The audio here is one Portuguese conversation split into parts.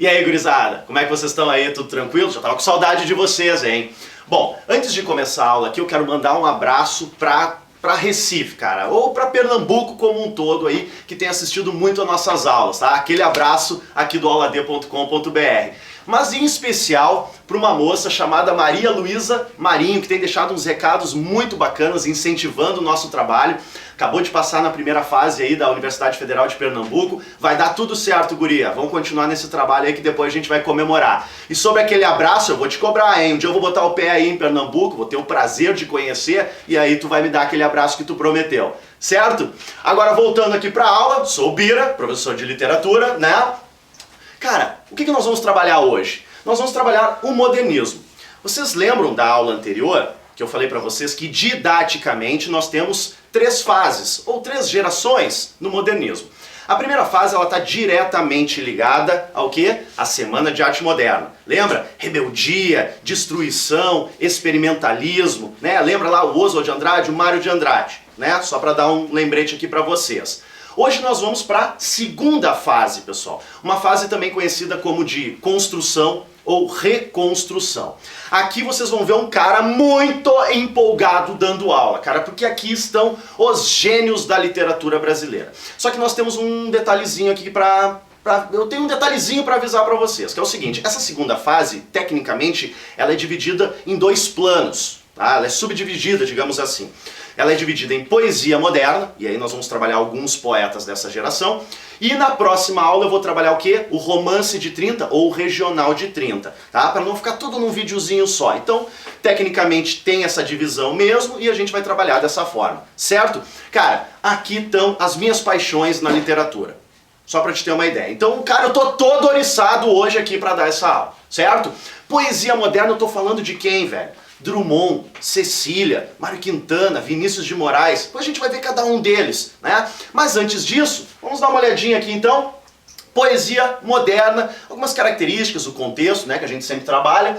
E aí, gurizada, como é que vocês estão aí? Tudo tranquilo? Já tava com saudade de vocês, hein? Bom, antes de começar a aula aqui, eu quero mandar um abraço pra Recife, cara, ou pra Pernambuco como um todo aí, que tem assistido muito às nossas aulas, tá? Aquele abraço aqui do auladê.com.br. Mas em especial para uma moça chamada Maria Luísa Marinho, que tem deixado uns recados muito bacanas, incentivando o nosso trabalho. Acabou de passar na primeira fase aí da Universidade Federal de Pernambuco. Vai dar tudo certo, guria. Vamos continuar nesse trabalho aí que depois a gente vai comemorar. E sobre aquele abraço, eu vou te cobrar, hein? Um dia eu vou botar o pé aí em Pernambuco, vou ter o prazer de conhecer e aí tu vai me dar aquele abraço que tu prometeu, certo? Agora voltando aqui para a aula, sou o Bira, professor de literatura, né? Cara, o que nós vamos trabalhar hoje? Nós vamos trabalhar o modernismo. Vocês lembram da aula anterior que eu falei para vocês que didaticamente nós temos 3 fases ou 3 gerações no modernismo. A primeira fase ela está diretamente ligada ao quê? A Semana de Arte Moderna. Lembra? Rebeldia, destruição, experimentalismo, né? Lembra lá o Oswald de Andrade, o Mário de Andrade, né? Só para dar um lembrete aqui para vocês. Hoje nós vamos para a segunda fase, pessoal. Uma fase também conhecida como de construção ou reconstrução. Aqui vocês vão ver um cara muito empolgado dando aula, cara, porque aqui estão os gênios da literatura brasileira. Só que nós temos um detalhezinho aqui eu tenho um detalhezinho para avisar para vocês, que é o seguinte: essa segunda fase, tecnicamente, ela é dividida em 2 planos, tá? Ela é subdividida, digamos assim. Ela é dividida em poesia moderna, e aí nós vamos trabalhar alguns poetas dessa geração, e na próxima aula eu vou trabalhar o quê? O romance de 30 ou o regional de 30, tá? Para não ficar tudo num videozinho só. Então, tecnicamente tem essa divisão mesmo e a gente vai trabalhar dessa forma, certo? Cara, aqui estão as minhas paixões na literatura. Só para te ter uma ideia. Então, cara, eu tô todo oriçado hoje aqui para dar essa aula, certo? Poesia moderna, eu tô falando de quem, velho? Drummond, Cecília, Mário Quintana, Vinícius de Moraes. Depois a gente vai ver cada um deles, né? Mas antes disso, vamos dar uma olhadinha aqui então. Poesia moderna, algumas características, o contexto, né, que a gente sempre trabalha.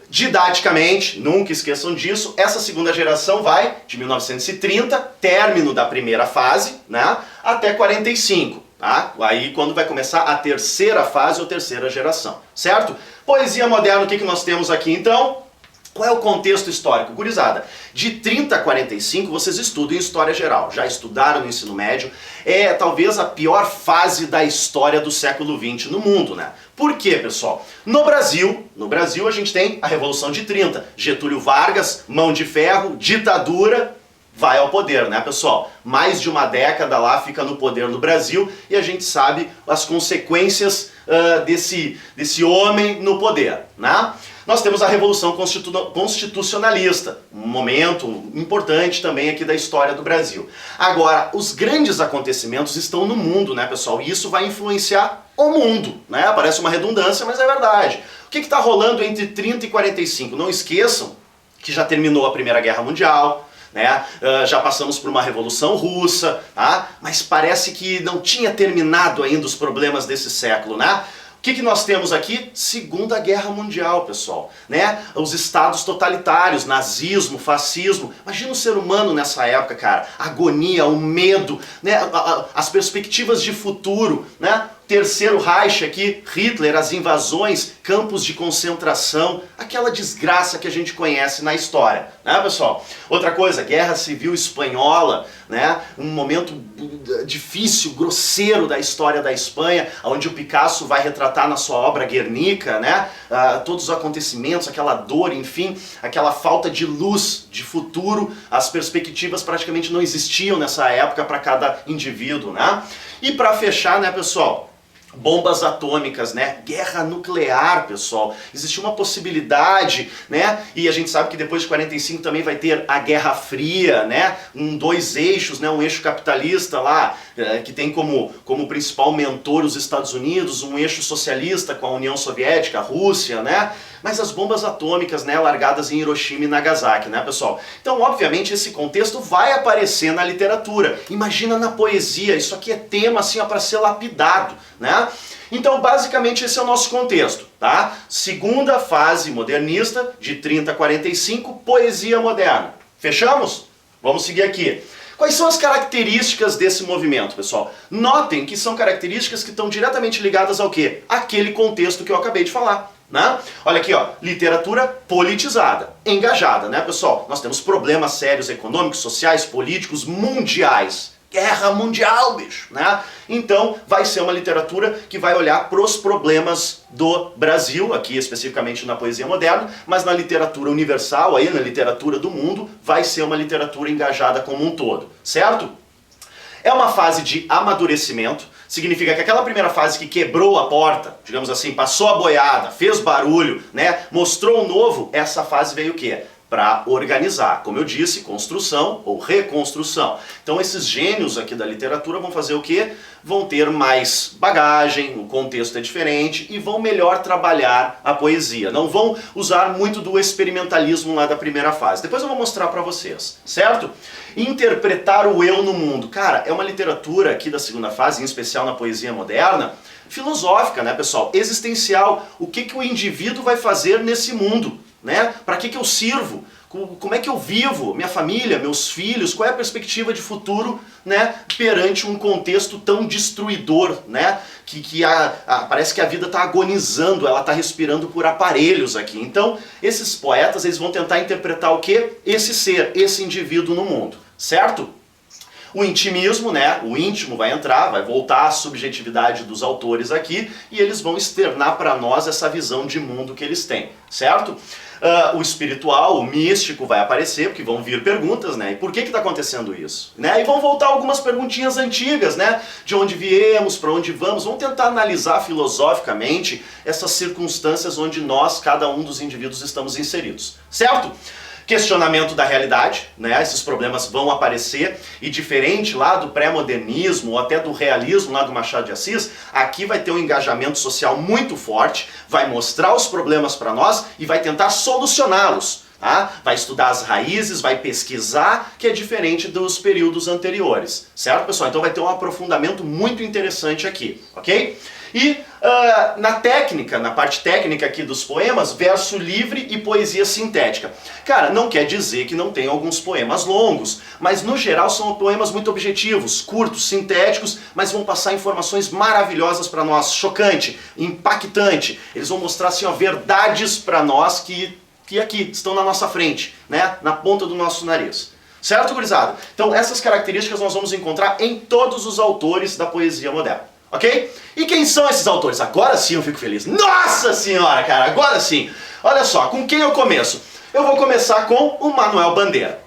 Didaticamente, nunca esqueçam disso, essa segunda geração vai de 1930, término da primeira fase, né, até 45. Tá? Aí quando vai começar a terceira fase ou terceira geração, certo? Poesia moderna, o que nós temos aqui então? Qual é o contexto histórico? Gurizada, de 30 a 45 vocês estudam em História Geral, já estudaram no ensino médio, é talvez a pior fase da história do século XX no mundo, né? Por quê, pessoal? No Brasil a gente tem a Revolução de 30, Getúlio Vargas, mão de ferro, ditadura, vai ao poder, né, pessoal? Mais de uma década lá fica no poder no Brasil e a gente sabe as consequências desse homem no poder, né? Nós temos a Revolução Constitucionalista, um momento importante também aqui da história do Brasil. Agora, os grandes acontecimentos estão no mundo, né, pessoal? E isso vai influenciar o mundo, né? Parece uma redundância, mas é verdade. O que está rolando entre 30 e 45? Não esqueçam que já terminou a Primeira Guerra Mundial, né? Já passamos por uma Revolução Russa, tá? Mas parece que não tinha terminado ainda os problemas desse século, né? O que nós temos aqui? Segunda Guerra Mundial, pessoal, né? Os estados totalitários, nazismo, fascismo. Imagina o ser humano nessa época, cara. A agonia, o medo, né? As perspectivas de futuro, né? Terceiro Reich aqui, Hitler, as invasões, campos de concentração, aquela desgraça que a gente conhece na história, né, pessoal? Outra coisa, Guerra Civil Espanhola, né? Um momento difícil, grosseiro da história da Espanha, onde o Picasso vai retratar na sua obra Guernica, né? Todos os acontecimentos, aquela dor, enfim, aquela falta de luz, de futuro, as perspectivas praticamente não existiam nessa época para cada indivíduo, né? E para fechar, né, pessoal? Bombas atômicas, né? Guerra nuclear, pessoal. Existe uma possibilidade, né? E a gente sabe que depois de 45 também vai ter a Guerra Fria, né? 2 eixos, né? Um eixo capitalista lá, que tem como principal mentor os Estados Unidos, um eixo socialista com a União Soviética, a Rússia, né? Mas as bombas atômicas, né, largadas em Hiroshima e Nagasaki, né, pessoal? Então, obviamente, esse contexto vai aparecer na literatura. Imagina na poesia, isso aqui é tema, assim, para ser lapidado, né? Então, basicamente, esse é o nosso contexto, tá? Segunda fase modernista, de 30 a 45, poesia moderna. Fechamos? Vamos seguir aqui. Quais são as características desse movimento, pessoal? Notem que são características que estão diretamente ligadas ao quê? Aquele contexto que eu acabei de falar. Né? Olha aqui, ó, literatura politizada, engajada, né, pessoal? Nós temos problemas sérios econômicos, sociais, políticos, mundiais. Guerra mundial, bicho, né? Então vai ser uma literatura que vai olhar para os problemas do Brasil, aqui especificamente na poesia moderna, mas na literatura universal, aí na literatura do mundo, vai ser uma literatura engajada como um todo, certo? É uma fase de amadurecimento, significa que aquela primeira fase que quebrou a porta, digamos assim, passou a boiada, fez barulho, né, mostrou o novo, essa fase veio o quê? Para organizar, como eu disse, construção ou reconstrução. Então esses gênios aqui da literatura vão fazer o quê? Vão ter mais bagagem, o contexto é diferente e vão melhor trabalhar a poesia. Não vão usar muito do experimentalismo lá da primeira fase. Depois eu vou mostrar para vocês, certo? Interpretar o eu no mundo. Cara, é uma literatura aqui da segunda fase, em especial na poesia moderna, filosófica, né, pessoal? Existencial. O que o indivíduo vai fazer nesse mundo? Né? Para que eu sirvo? Como é que eu vivo? Minha família, meus filhos? Qual é a perspectiva de futuro, né, perante um contexto tão destruidor, né? Parece que a vida está agonizando, ela está respirando por aparelhos aqui. Então, esses poetas eles vão tentar interpretar o quê? Esse ser, esse indivíduo no mundo, certo? O intimismo, né, o íntimo vai entrar, vai voltar à subjetividade dos autores aqui e eles vão externar para nós essa visão de mundo que eles têm, certo? O espiritual, o místico vai aparecer, porque vão vir perguntas, né? E por que está acontecendo isso? Né? E vão voltar algumas perguntinhas antigas, né? De onde viemos, para onde vamos. Vamos tentar analisar filosoficamente essas circunstâncias onde nós, cada um dos indivíduos, estamos inseridos, certo? Questionamento da realidade, né? Esses problemas vão aparecer e diferente lá do pré-modernismo ou até do realismo lá do Machado de Assis, aqui vai ter um engajamento social muito forte, vai mostrar os problemas para nós e vai tentar solucioná-los. Tá? Vai estudar as raízes, vai pesquisar, que é diferente dos períodos anteriores, certo, pessoal? Então vai ter um aprofundamento muito interessante aqui, ok? E na técnica, na parte técnica aqui dos poemas, verso livre e poesia sintética. Cara, não quer dizer que não tem alguns poemas longos, mas no geral são poemas muito objetivos, curtos, sintéticos, mas vão passar informações maravilhosas para nós, chocante, impactante. Eles vão mostrar assim, ó, verdades para nós que aqui estão na nossa frente, né, na ponta do nosso nariz. Certo, gurizada? Então essas características nós vamos encontrar em todos os autores da poesia moderna. Ok? E quem são esses autores? Agora sim eu fico feliz. Nossa senhora, cara, agora sim. Olha só, com quem eu começo? Eu vou começar com o Manuel Bandeira.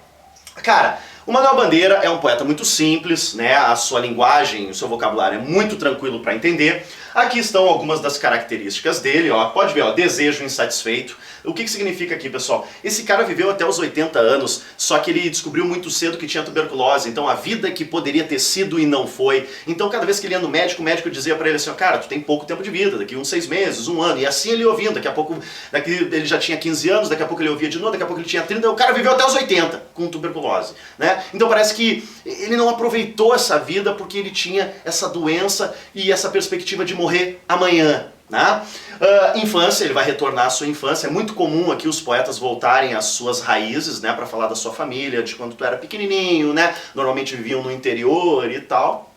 Cara, o Manuel Bandeira é um poeta muito simples, né? A sua linguagem, o seu vocabulário é muito tranquilo para entender. Aqui estão algumas das características dele, ó. Pode ver, ó, desejo insatisfeito. O que significa aqui, pessoal? Esse cara viveu até os 80 anos, só que ele descobriu muito cedo que tinha tuberculose, então a vida que poderia ter sido e não foi. Então cada vez que ele ia no médico, o médico dizia pra ele assim, ó, cara, tu tem pouco tempo de vida, daqui uns 6 meses, 1 ano, e assim ele ouvindo, daqui a pouco, daqui ele já tinha 15 anos, daqui a pouco ele ouvia de novo, daqui a pouco ele tinha 30, o cara viveu até os 80 com tuberculose, né? Então parece que ele não aproveitou essa vida porque ele tinha essa doença e essa perspectiva de morrer amanhã. Né? Infância, ele vai retornar à sua infância. É muito comum aqui os poetas voltarem às suas raízes, né, para falar da sua família, de quando tu era pequenininho, né? Normalmente viviam no interior e tal.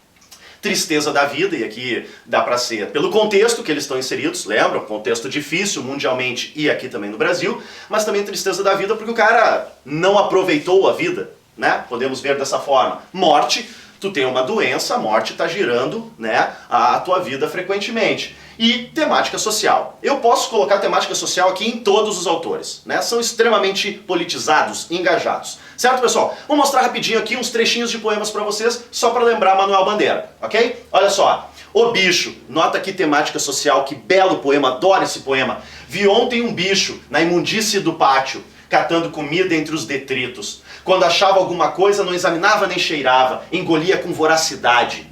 Tristeza da vida, e aqui dá para ser pelo contexto que eles estão inseridos, lembra? Contexto difícil mundialmente e aqui também no Brasil, mas também tristeza da vida porque o cara não aproveitou a vida, né? Podemos ver dessa forma. Morte, tu tem uma doença, a morte está girando, né, a tua vida frequentemente. E temática social. Eu posso colocar temática social aqui em todos os autores, né? São extremamente politizados, engajados. Certo, pessoal? Vou mostrar rapidinho aqui uns trechinhos de poemas para vocês, só para lembrar Manuel Bandeira, ok? Olha só. O bicho, nota aqui temática social, que belo poema, adoro esse poema. Vi ontem um bicho na imundície do pátio, catando comida entre os detritos. Quando achava alguma coisa, não examinava nem cheirava, engolia com voracidade.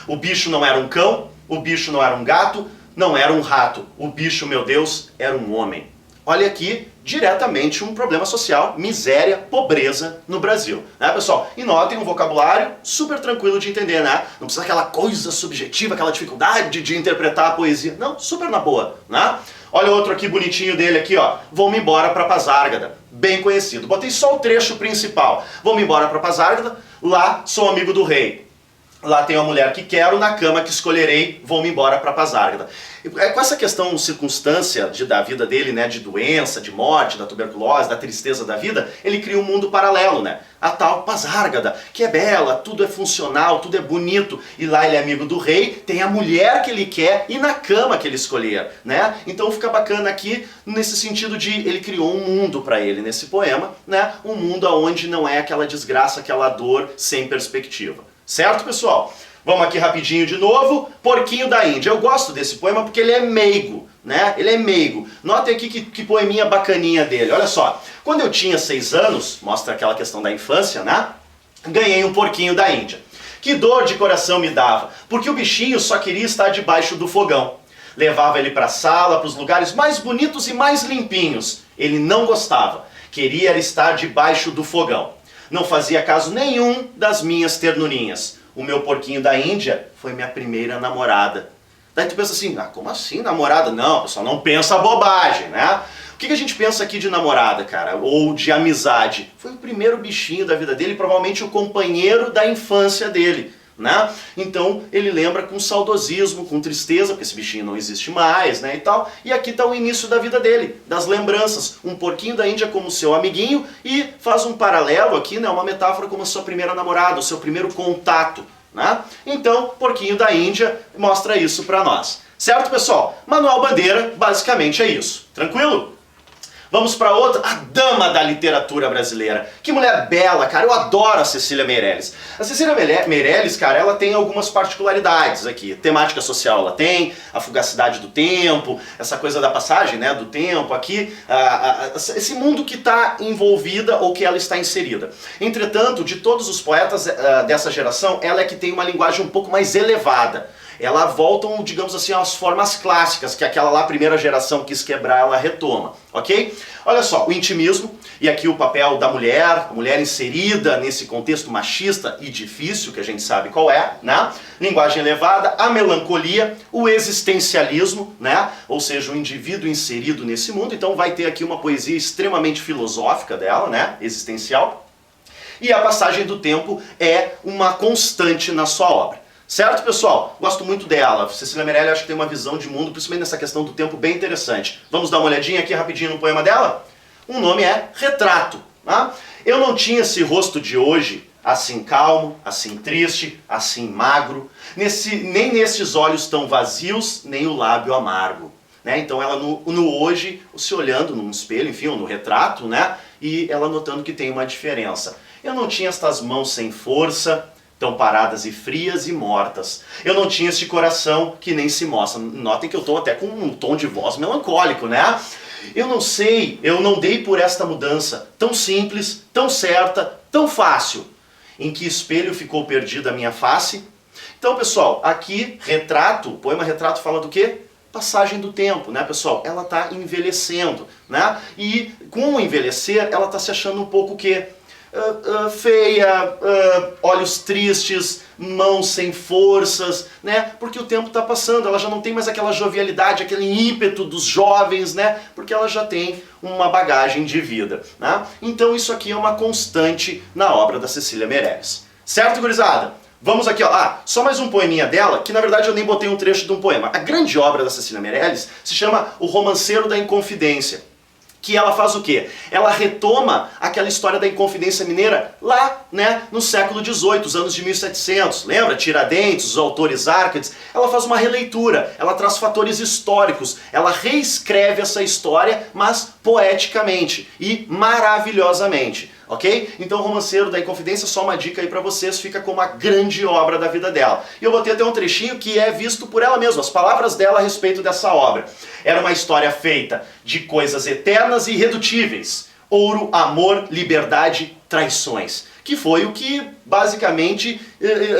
O bicho não era um cão, o bicho não era um gato, não era um rato. O bicho, meu Deus, era um homem. Olha aqui, diretamente um problema social, miséria, pobreza no Brasil. Né, pessoal? E notem um vocabulário super tranquilo de entender, né? Não precisa aquela coisa subjetiva, aquela dificuldade de interpretar a poesia. Não, super na boa, né? Olha outro aqui bonitinho dele aqui, ó. Vou-me embora pra Pazárgada. bem conhecido. Botei só o trecho principal. Vou-me embora para Pasárgada, lá sou amigo do rei. Lá tenho a mulher que quero, na cama que escolherei, vou-me embora para Pasárgada. Com essa questão, circunstância da vida dele, né, de doença, de morte, da tuberculose, da tristeza da vida, ele cria um mundo paralelo, né? A tal Pasárgada, que é bela, tudo é funcional, tudo é bonito, e lá ele é amigo do rei, tem a mulher que ele quer e na cama que ele escolher, né? Então fica bacana aqui nesse sentido de ele criou um mundo para ele nesse poema, né? Um mundo onde não é aquela desgraça, aquela dor sem perspectiva. Certo, pessoal? Vamos aqui rapidinho de novo. Porquinho da Índia. Eu gosto desse poema porque ele é meigo, né? Ele é meigo. Notem aqui que poeminha bacaninha dele. Olha só. Quando eu tinha 6 anos, mostra aquela questão da infância, né? Ganhei um porquinho da Índia. Que dor de coração me dava, porque o bichinho só queria estar debaixo do fogão. Levava ele para a sala, para os lugares mais bonitos e mais limpinhos. Ele não gostava. Queria estar debaixo do fogão. Não fazia caso nenhum das minhas ternurinhas. O meu porquinho da Índia foi minha primeira namorada. Daí tu pensa assim, como assim namorada? Não, pessoal, não pensa bobagem, né? O que a gente pensa aqui de namorada, cara? Ou de amizade? Foi o primeiro bichinho da vida dele, provavelmente o companheiro da infância dele, né? Então ele lembra com saudosismo, com tristeza, porque esse bichinho não existe mais, né, e tal. E aqui está o início da vida dele, das lembranças. Um porquinho da Índia como seu amiguinho e faz um paralelo aqui, né, uma metáfora como a sua primeira namorada, o seu primeiro contato, né? Então, porquinho da Índia mostra isso para nós. Certo, pessoal? Manuel Bandeira, basicamente é isso. Tranquilo? Vamos para outra, a dama da literatura brasileira. Que mulher bela, cara, eu adoro a Cecília Meirelles. A Cecília Meirelles, cara, ela tem algumas particularidades aqui. Temática social ela tem, a fugacidade do tempo, essa coisa da passagem, né, do tempo aqui, esse mundo que está envolvida ou que ela está inserida. Entretanto, de todos os poetas dessa geração, ela é que tem uma linguagem um pouco mais elevada. Ela voltam, digamos assim, às formas clássicas, que aquela lá, primeira geração quis quebrar, ela retoma, ok? Olha só, o intimismo, e aqui o papel da mulher, a mulher inserida nesse contexto machista e difícil, que a gente sabe qual é, né? Linguagem elevada, a melancolia, o existencialismo, né? Ou seja, o indivíduo inserido nesse mundo, então vai ter aqui uma poesia extremamente filosófica dela, né? Existencial. E a passagem do tempo é uma constante na sua obra. Certo, pessoal? Gosto muito dela. Cecília Meirelles acho que tem uma visão de mundo, principalmente nessa questão do tempo, bem interessante. Vamos dar uma olhadinha aqui rapidinho no poema dela? O nome é Retrato. Tá? Eu não tinha esse rosto de hoje, assim calmo, assim triste, assim magro, nem nestes olhos tão vazios, nem o lábio amargo. Né? Então ela no hoje, se olhando num espelho, enfim, ou no retrato, né? E ela notando que tem uma diferença. Eu não tinha estas mãos sem força, tão paradas e frias e mortas. Eu não tinha este coração que nem se mostra. Notem que eu estou até com um tom de voz melancólico, né? Eu não sei, eu não dei por esta mudança tão simples, tão certa, tão fácil. Em que espelho ficou perdida a minha face? Então, pessoal, aqui, retrato, o poema Retrato fala do quê? Passagem do tempo, né, pessoal? Ela está envelhecendo, né? E com o envelhecer, ela está se achando um pouco o quê? Feia, olhos tristes, mãos sem forças, né? Porque o tempo está passando, ela já não tem mais aquela jovialidade, aquele ímpeto dos jovens, né? Porque ela já tem uma bagagem de vida, né? Então isso aqui é uma constante na obra da Cecília Meirelles. Certo, gurizada? Vamos aqui, ó. Só mais um poeminha dela, que na verdade eu nem botei um trecho de um poema. A grande obra da Cecília Meirelles se chama O Romanceiro da Inconfidência. Que ela faz o quê? Ela retoma aquela história da Inconfidência Mineira lá, né, no século XVIII, os anos de 1700. Lembra? Tiradentes, os autores Árcades. Ela faz uma releitura, ela traz fatores históricos, ela reescreve essa história, mas poeticamente e maravilhosamente. Ok? Então, Romanceiro da Inconfidência, só uma dica aí pra vocês, fica como a grande obra da vida dela. E eu botei até um trechinho que é visto por ela mesma, as palavras dela a respeito dessa obra. Era uma história feita de coisas eternas e irredutíveis. Ouro, amor, liberdade, traições. Que foi o que, basicamente,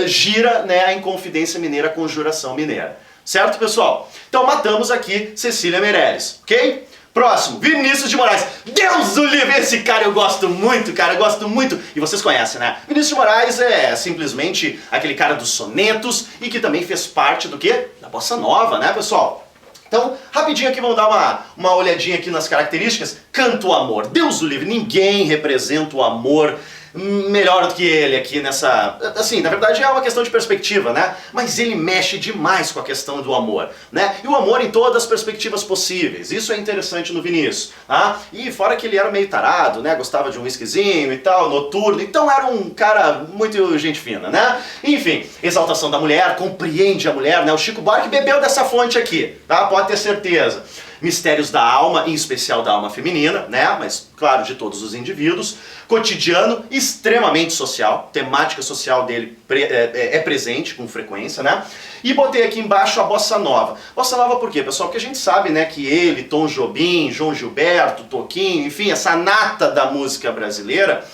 gira, né, a Inconfidência Mineira, a Conjuração Mineira. Certo, pessoal? Então, matamos aqui Cecília Meirelles, ok? Próximo, Vinícius de Moraes. Deus o livre, esse cara eu gosto muito, cara, eu gosto muito. E vocês conhecem, né? Vinícius de Moraes é simplesmente aquele cara dos sonetos e que também fez parte do quê? Da bossa nova, né, pessoal? Então, rapidinho aqui, vamos dar uma olhadinha aqui nas características. Canta o amor. Deus o livre, ninguém representa o amor melhor do que ele aqui nessa... Assim, na verdade é uma questão de perspectiva, né? Mas ele mexe demais com a questão do amor, né? E o amor em todas as perspectivas possíveis. Isso é interessante no Vinícius, tá? E fora que ele era meio tarado, né? Gostava de um whiskyzinho e tal, noturno. Então era um cara muito gente fina, né? Enfim, exaltação da mulher, compreende a mulher, né? O Chico Buarque bebeu dessa fonte aqui, tá? Pode ter certeza. Mistérios da alma, em especial da alma feminina, né? Mas, claro, de todos os indivíduos. Cotidiano, extremamente social, temática social dele é presente com frequência, né? E botei aqui embaixo a Bossa Nova. Bossa Nova por quê, pessoal? Porque a gente sabe, né, que ele, Tom Jobim, João Gilberto, Toquinho, enfim, essa nata da música brasileira,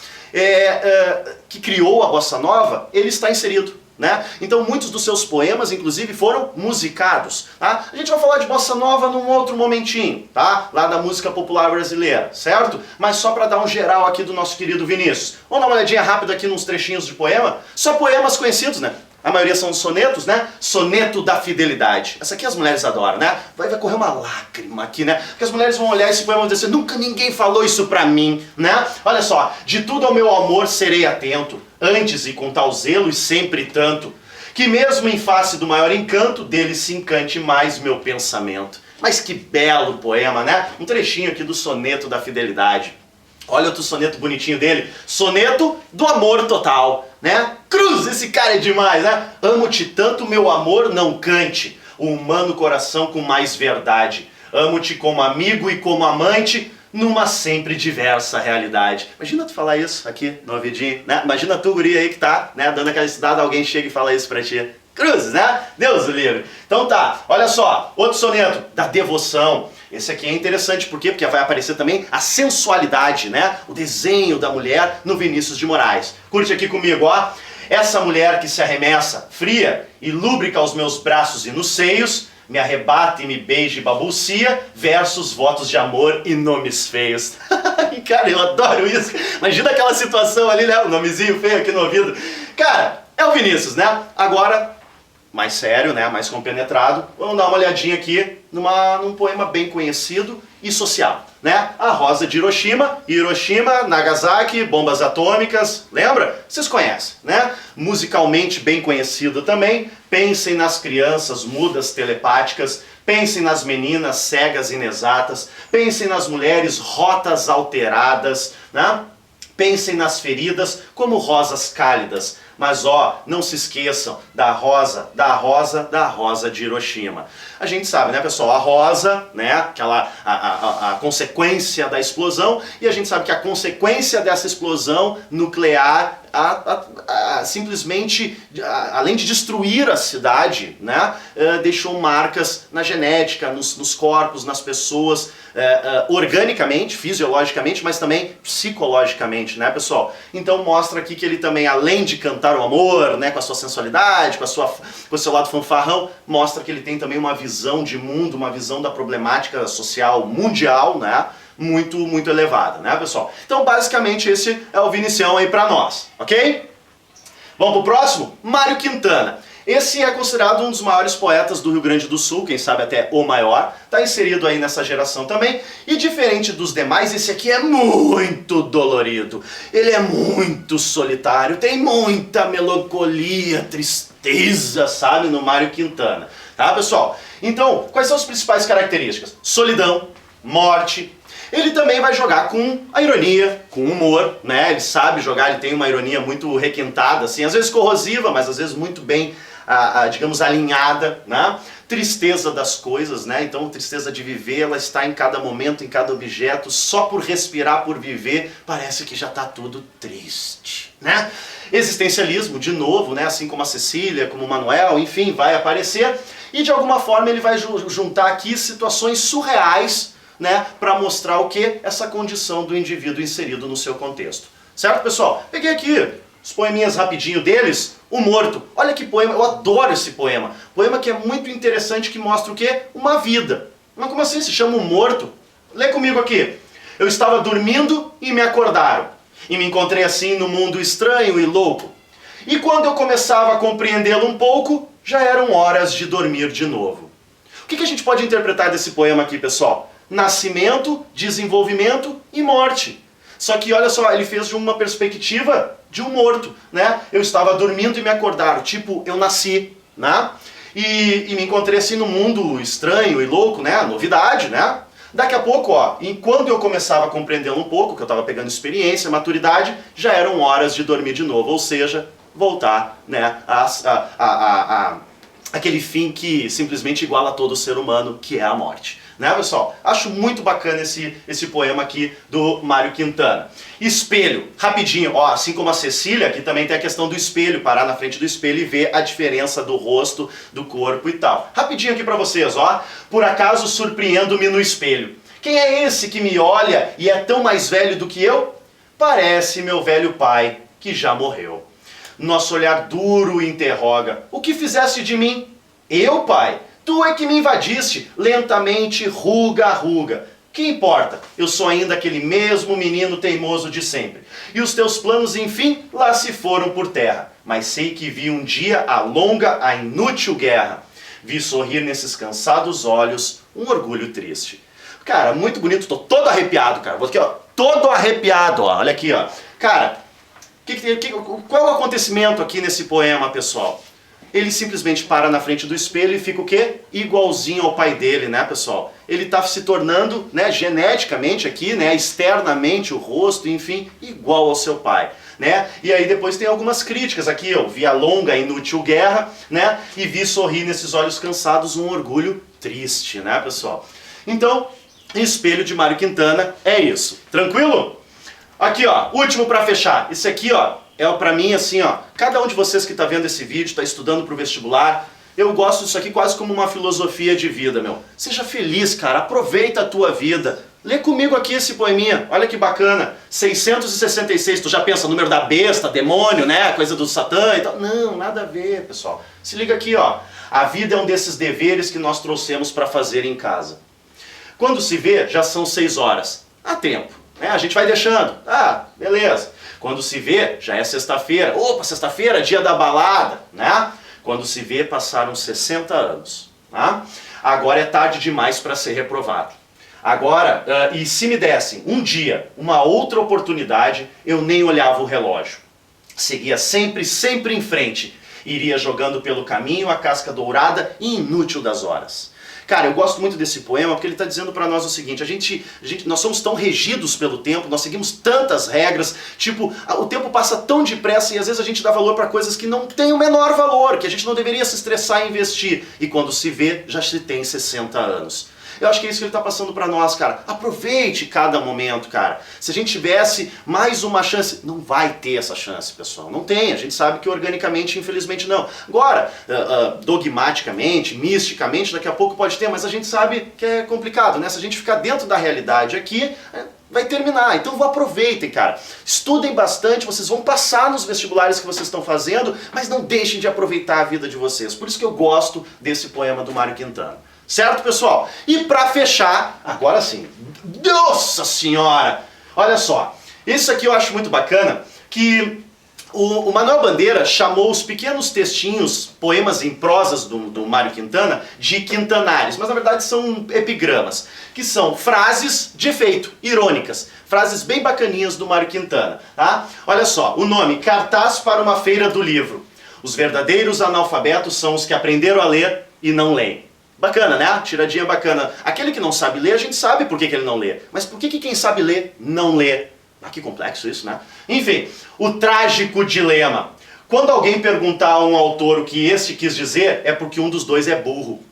que criou a Bossa Nova, ele está inserido. Né? Então muitos dos seus poemas, inclusive, foram musicados. Tá? A gente vai falar de Bossa Nova num outro momentinho, tá? Lá da música popular brasileira, certo? Mas só para dar um geral aqui do nosso querido Vinícius. Vamos dar uma olhadinha rápida aqui nos trechinhos de poema. Só poemas conhecidos, né? A maioria são sonetos, né? Soneto da fidelidade. Essa aqui as mulheres adoram, né? Vai correr uma lágrima aqui, né? Porque as mulheres vão olhar esse poema e vão dizer, nunca ninguém falou isso pra mim, né? Olha só, de tudo ao meu amor serei atento, antes e com tal zelo e sempre tanto, que mesmo em face do maior encanto, dele se encante mais meu pensamento. Mas que belo poema, né? Um trechinho aqui do soneto da fidelidade. Olha outro soneto bonitinho dele, soneto do amor total, né? Cruz, esse cara é demais, né? Amo-te tanto, meu amor, não cante, o humano coração com mais verdade. Amo-te como amigo e como amante, numa sempre diversa realidade. Imagina tu falar isso aqui no ouvidinho, né? Imagina tu, guria aí que tá, né, dando aquela estudada, alguém chega e fala isso pra ti. Cruzes, né? Deus o livre. Então tá, olha só, outro soneto da devoção. Esse aqui é interessante, por quê? Porque vai aparecer também a sensualidade, né? O desenho da mulher no Vinícius de Moraes. Curte aqui comigo, ó. Essa mulher que se arremessa, fria e lúbrica aos meus braços e nos seios, me arrebata e me beija e babucia, versus votos de amor e nomes feios. Cara, eu adoro isso. Imagina aquela situação ali, né? O nomezinho feio aqui no ouvido. Cara, é o Vinícius, né? Agora, mais sério, né? Mais compenetrado. Vamos dar uma olhadinha aqui num poema bem conhecido e social, né? A Rosa de Hiroshima, Hiroshima, Nagasaki, bombas atômicas, lembra? Vocês conhecem, né? Musicalmente bem conhecido também. Pensem nas crianças mudas telepáticas, pensem nas meninas cegas inexatas, pensem nas mulheres rotas alteradas, né? Pensem nas feridas como rosas cálidas, mas ó, não se esqueçam da rosa de Hiroshima. A gente sabe, né, pessoal, a rosa, né, a consequência da explosão, e a gente sabe que a consequência dessa explosão nuclear simplesmente, além de destruir a cidade, né, deixou marcas na genética, nos corpos, nas pessoas, organicamente, fisiologicamente, mas também psicologicamente, né, pessoal? Então mostra aqui que ele também, além de cantar o amor, né, com a sua sensualidade, com o seu lado fanfarrão, mostra que ele tem também uma visão de mundo, uma visão da problemática social mundial, né, muito, muito elevada, né, pessoal? Então, basicamente, esse é o Vinicião aí pra nós, ok? Vamos pro próximo? Mário Quintana. Esse é considerado um dos maiores poetas do Rio Grande do Sul, quem sabe até o maior, está inserido aí nessa geração também, e diferente dos demais, esse aqui é muito dolorido, ele é muito solitário, tem muita melancolia, tristeza, sabe, no Mário Quintana, tá, pessoal? Então, quais são as principais características? Solidão, morte. Ele também vai jogar com a ironia, com o humor, né? Ele sabe jogar, ele tem uma ironia muito requintada, assim, às vezes corrosiva, mas às vezes muito bem, digamos, alinhada, né? Tristeza das coisas, né? Então, tristeza de viver, ela está em cada momento, em cada objeto, só por respirar, por viver, parece que já está tudo triste, né? Existencialismo, de novo, né? Assim como a Cecília, como o Manuel, enfim, vai aparecer, e de alguma forma ele vai juntar aqui situações surreais, né, para mostrar o que? Essa condição do indivíduo inserido no seu contexto. Certo, pessoal? Peguei aqui os poeminhas rapidinho deles. O Morto. Olha que poema, eu adoro esse poema. Poema que é muito interessante, que mostra o quê? Uma vida. Mas como assim se chama O Morto? Lê comigo aqui. Eu estava dormindo e me acordaram. E me encontrei assim no mundo estranho e louco. E quando eu começava a compreendê-lo um pouco, já eram horas de dormir de novo. O que a gente pode interpretar desse poema aqui, pessoal? Nascimento, desenvolvimento e morte. Só que olha só, ele fez de uma perspectiva de um morto, né? Eu estava dormindo e me acordaram, tipo, eu nasci, né? E me encontrei assim num mundo estranho e louco, né? Novidade, né? Daqui a pouco, ó, quando eu começava a compreender um pouco, que eu estava pegando experiência, maturidade, já eram horas de dormir de novo, ou seja, voltar, né, aquele fim que simplesmente iguala todo ser humano, que é a morte. Né, pessoal? Acho muito bacana esse poema aqui do Mário Quintana. Espelho, rapidinho, ó, assim como a Cecília, aqui também tem a questão do espelho, parar na frente do espelho e ver a diferença do rosto, do corpo e tal. Rapidinho aqui pra vocês, ó. Por acaso surpreendo-me no espelho. Quem é esse que me olha e é tão mais velho do que eu? Parece meu velho pai, que já morreu. Nosso olhar duro interroga. O que fizeste de mim? Eu, pai? Tu é que me invadiste, lentamente, ruga a ruga. Que importa? Eu sou ainda aquele mesmo menino teimoso de sempre. E os teus planos, enfim, lá se foram por terra. Mas sei que vi um dia a longa, a inútil guerra. Vi sorrir nesses cansados olhos um orgulho triste. Cara, muito bonito, tô todo arrepiado, cara. Vou aqui, ó, todo arrepiado, ó. Olha aqui, ó. Cara, qual é o acontecimento aqui nesse poema, pessoal? Ele simplesmente para na frente do espelho e fica o quê? Igualzinho ao pai dele, né, pessoal? Ele está se tornando, né, geneticamente aqui, né, externamente o rosto, enfim, igual ao seu pai, né? E aí depois tem algumas críticas aqui, eu vi a longa e inútil guerra, né, e vi sorrir nesses olhos cansados um orgulho triste, né, pessoal? Então, Espelho de Mário Quintana é isso. Tranquilo? Aqui, ó, último para fechar. Esse aqui, ó, é pra mim assim, ó, cada um de vocês que está vendo esse vídeo, está estudando para o vestibular, eu gosto disso aqui quase como uma filosofia de vida, meu. Seja feliz, cara, aproveita a tua vida. Lê comigo aqui esse poeminha, olha que bacana. 666, tu já pensa, número da besta, demônio, né, coisa do Satã e tal. Não, nada a ver, pessoal. Se liga aqui, ó. A vida é um desses deveres que nós trouxemos para fazer em casa. Quando se vê, já são 6 horas. Há tempo, né? A gente vai deixando. Ah, beleza. Quando se vê, já é sexta-feira. Opa, sexta-feira, dia da balada, né? Quando se vê, passaram 60 anos. Tá? Agora é tarde demais para ser reprovado. Agora, e se me dessem um dia, uma outra oportunidade, eu nem olhava o relógio. Seguia sempre, sempre em frente. Iria jogando pelo caminho a casca dourada e inútil das horas. Cara, eu gosto muito desse poema porque ele está dizendo para nós o seguinte, nós somos tão regidos pelo tempo, nós seguimos tantas regras, tipo, o tempo passa tão depressa e às vezes a gente dá valor para coisas que não têm o menor valor, que a gente não deveria se estressar e investir, e quando se vê, já se tem 60 anos. Eu acho que é isso que ele está passando para nós, cara. Aproveite cada momento, cara. Se a gente tivesse mais uma chance, não vai ter essa chance, pessoal. Não tem. A gente sabe que organicamente, infelizmente, não. Agora, dogmaticamente, misticamente, daqui a pouco pode ter, mas a gente sabe que é complicado, né? Se a gente ficar dentro da realidade aqui, vai terminar. Então aproveitem, cara. Estudem bastante, vocês vão passar nos vestibulares que vocês estão fazendo, mas não deixem de aproveitar a vida de vocês. Por isso que eu gosto desse poema do Mário Quintana. Certo, pessoal? E pra fechar, agora sim, nossa senhora! Olha só, isso aqui eu acho muito bacana, que o Manuel Bandeira chamou os pequenos textinhos, poemas em prosas do Mário Quintana, de quintanares, mas na verdade são epigramas, que são frases de efeito, irônicas, frases bem bacaninhas do Mário Quintana, tá? Olha só, o nome, Cartaz para uma Feira do Livro. Os verdadeiros analfabetos são os que aprenderam a ler e não leem. Bacana, né? Tiradinha bacana. Aquele que não sabe ler, a gente sabe por que ele não lê. Mas por que quem sabe ler, não lê? Ah, que complexo isso, né? Enfim, o trágico dilema. Quando alguém perguntar a um autor o que este quis dizer, é porque um dos dois é burro.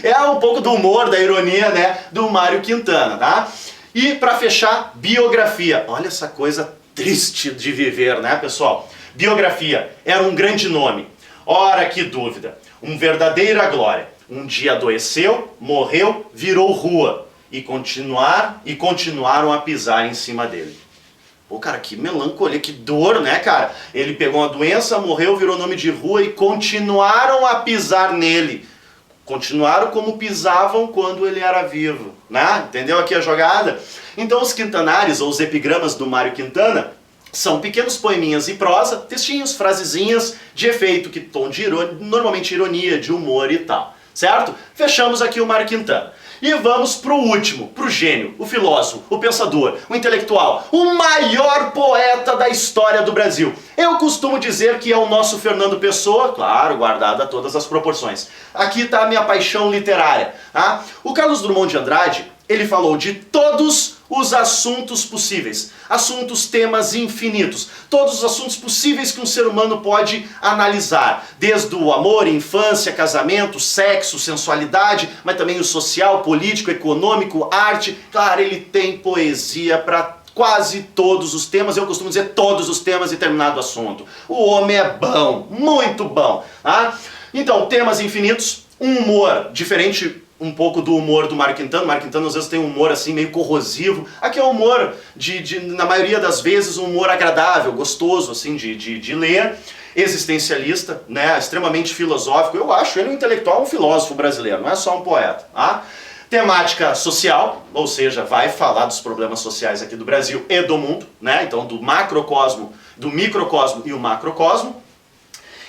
É um pouco do humor, da ironia, né? Do Mário Quintana, tá? E pra fechar, biografia. Olha essa coisa triste de viver, né, pessoal? Biografia. Era um grande nome. Ora, que dúvida. Um verdadeira glória. Um dia adoeceu, morreu, virou rua. E continuaram a pisar em cima dele. Pô, cara, que melancolia, que dor, né, cara? Ele pegou uma doença, morreu, virou nome de rua e continuaram a pisar nele. Continuaram como pisavam quando ele era vivo, né? Entendeu aqui a jogada? Então os quintanares, ou os epigramas do Mário Quintana, são pequenos poeminhas em prosa, textinhos, frasezinhas de efeito, que tom de ironia, normalmente ironia, de humor e tal. certo? Fechamos aqui o Mário Quintana. E vamos pro último, pro gênio, o filósofo, o pensador, o intelectual, o maior poeta da história do Brasil. Eu costumo dizer que é o nosso Fernando Pessoa, claro, guardada todas as proporções. Aqui está a minha paixão literária. Tá? O Carlos Drummond de Andrade, ele falou de todos os assuntos possíveis, assuntos, temas infinitos, todos os assuntos possíveis que um ser humano pode analisar, desde o amor, infância, casamento, sexo, sensualidade, mas também o social, político, econômico, arte. Claro, ele tem poesia para quase todos os temas, eu costumo dizer todos os temas e determinado assunto. O homem é bom, muito bom. Tá? Então, temas infinitos, um humor diferente um pouco do humor do Mário Quintana. O Mário Quintana às vezes tem um humor assim meio corrosivo. Aqui é um humor, na maioria das vezes, um humor agradável, gostoso assim de ler. Existencialista, né, extremamente filosófico. Eu acho ele um intelectual, um filósofo brasileiro, não é só um poeta. Tá? Temática social, ou seja, vai falar dos problemas sociais aqui do Brasil e do mundo, né? Então do macrocosmo, do microcosmo e o macrocosmo.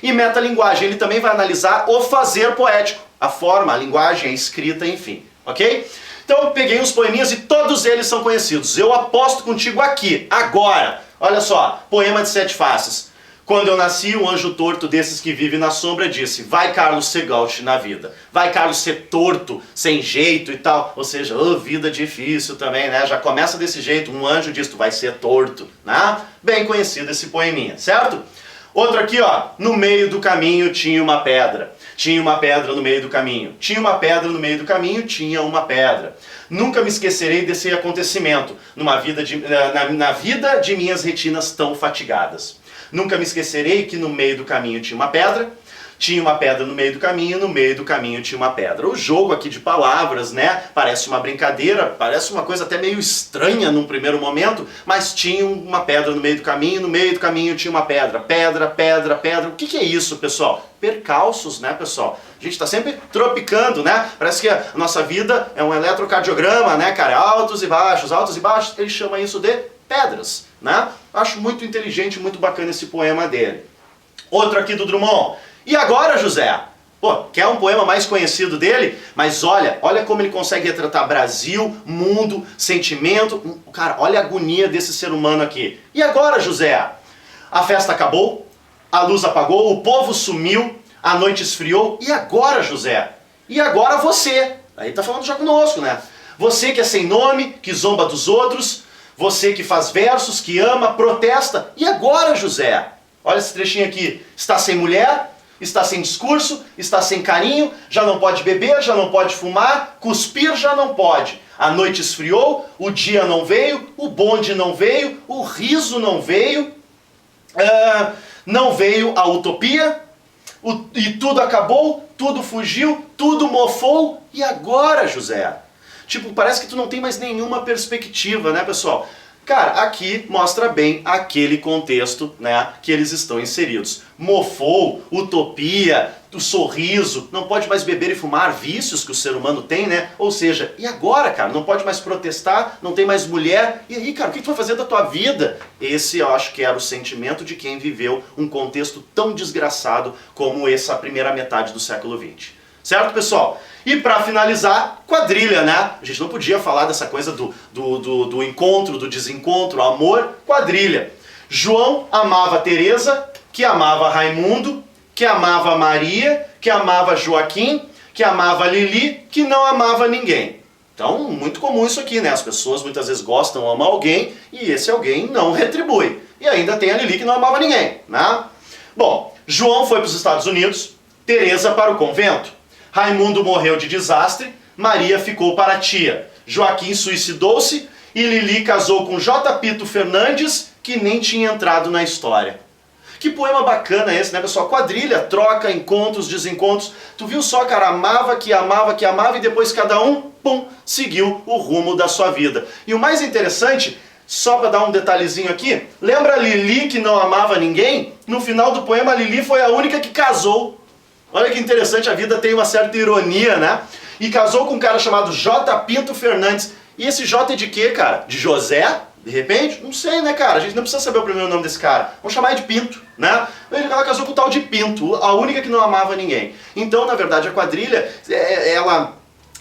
E metalinguagem, ele também vai analisar o fazer poético, a forma, a linguagem, a escrita, enfim, ok? Então eu peguei uns poeminhas e todos eles são conhecidos. Eu aposto contigo aqui, agora. Olha só, poema de 7 faces. Quando eu nasci, um anjo torto desses que vive na sombra disse: vai Carlos ser gauche na vida, vai Carlos ser torto, sem jeito e tal. Ou seja, vida difícil também, né? Já começa desse jeito, um anjo diz: tu vai ser torto, né? Bem conhecido esse poeminha, certo? Outro aqui, ó, no meio do caminho tinha uma pedra. Tinha uma pedra no meio do caminho. Tinha uma pedra no meio do caminho, tinha uma pedra. Nunca me esquecerei desse acontecimento na vida de minhas retinas tão fatigadas. Nunca me esquecerei que no meio do caminho tinha uma pedra no meio do caminho, no meio do caminho tinha uma pedra. O jogo aqui de palavras, né, parece uma brincadeira, parece uma coisa até meio estranha num primeiro momento, mas tinha uma pedra no meio do caminho tinha uma pedra. Pedra, pedra, pedra. O que é isso, pessoal? Percalços, né, pessoal? A gente está sempre tropicando, né? Parece que a nossa vida é um eletrocardiograma, né, cara? Altos e baixos, altos e baixos. Ele chama isso de pedras, né? Acho muito inteligente, muito bacana esse poema dele. Outro aqui do Drummond. E agora, José? Pô, quer um poema mais conhecido dele? Mas olha como ele consegue retratar Brasil, mundo, sentimento. Cara, olha a agonia desse ser humano aqui. E agora, José? A festa acabou, a luz apagou, o povo sumiu, a noite esfriou. E agora, José? E agora você? Aí tá falando já conosco, né? Você que é sem nome, que zomba dos outros, você que faz versos, que ama, protesta. E agora, José? Olha esse trechinho aqui. Está sem mulher? Está sem discurso, está sem carinho, já não pode beber, já não pode fumar, cuspir já não pode. A noite esfriou, o dia não veio, o bonde não veio, o riso não veio, não veio a utopia, e tudo acabou, tudo fugiu, tudo mofou, e agora, José? Tipo, parece que tu não tem mais nenhuma perspectiva, né, pessoal? Cara, aqui mostra bem aquele contexto, né, que eles estão inseridos. Mofou, utopia, o sorriso, não pode mais beber e fumar, vícios que o ser humano tem, né? Ou seja, e agora, cara? Não pode mais protestar, não tem mais mulher. E aí, cara, o que tu vai fazer da tua vida? Esse eu acho que era o sentimento de quem viveu um contexto tão desgraçado como essa primeira metade do século XX. Certo, pessoal? E para finalizar, quadrilha, né? A gente não podia falar dessa coisa do encontro, do desencontro, amor, quadrilha. João amava Teresa, que amava Raimundo, que amava Maria, que amava Joaquim, que amava Lili, que não amava ninguém. Então, muito comum isso aqui, né? As pessoas muitas vezes gostam, amam alguém, e esse alguém não retribui. E ainda tem a Lili que não amava ninguém, né? Bom, João foi para os Estados Unidos, Teresa para o convento. Raimundo morreu de desastre, Maria ficou para a tia. Joaquim suicidou-se e Lili casou com J. Pito Fernandes, que nem tinha entrado na história. Que poema bacana esse, né, pessoal? Quadrilha, troca, encontros, desencontros. Tu viu só, cara? Amava, que amava e depois cada um, pum, seguiu o rumo da sua vida. E o mais interessante, só para dar um detalhezinho aqui, lembra a Lili que não amava ninguém? No final do poema, a Lili foi a única que casou. Olha que interessante, a vida tem uma certa ironia, né? E casou com um cara chamado J. Pinto Fernandes. E esse J é de quê, cara? De José? De repente, não sei, né, cara? A gente não precisa saber o primeiro nome desse cara. Vamos chamar ele de Pinto, né? Ela casou com o tal de Pinto, a única que não amava ninguém. Então, na verdade, a quadrilha,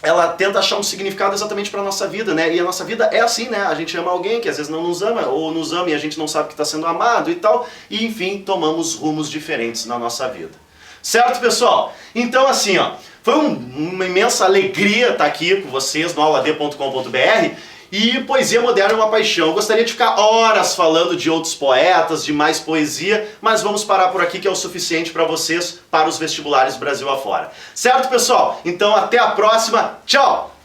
ela tenta achar um significado exatamente para a nossa vida, né? E a nossa vida é assim, né? A gente ama alguém que às vezes não nos ama, ou nos ama e a gente não sabe que está sendo amado e tal. E, enfim, tomamos rumos diferentes na nossa vida. Certo, pessoal? Então, assim, ó, foi uma imensa alegria estar aqui com vocês no auladê.com.br. E poesia moderna é uma paixão. Eu gostaria de ficar horas falando de outros poetas, de mais poesia, mas vamos parar por aqui que é o suficiente para vocês, para os vestibulares Brasil afora. Certo, pessoal? Então até a próxima. Tchau!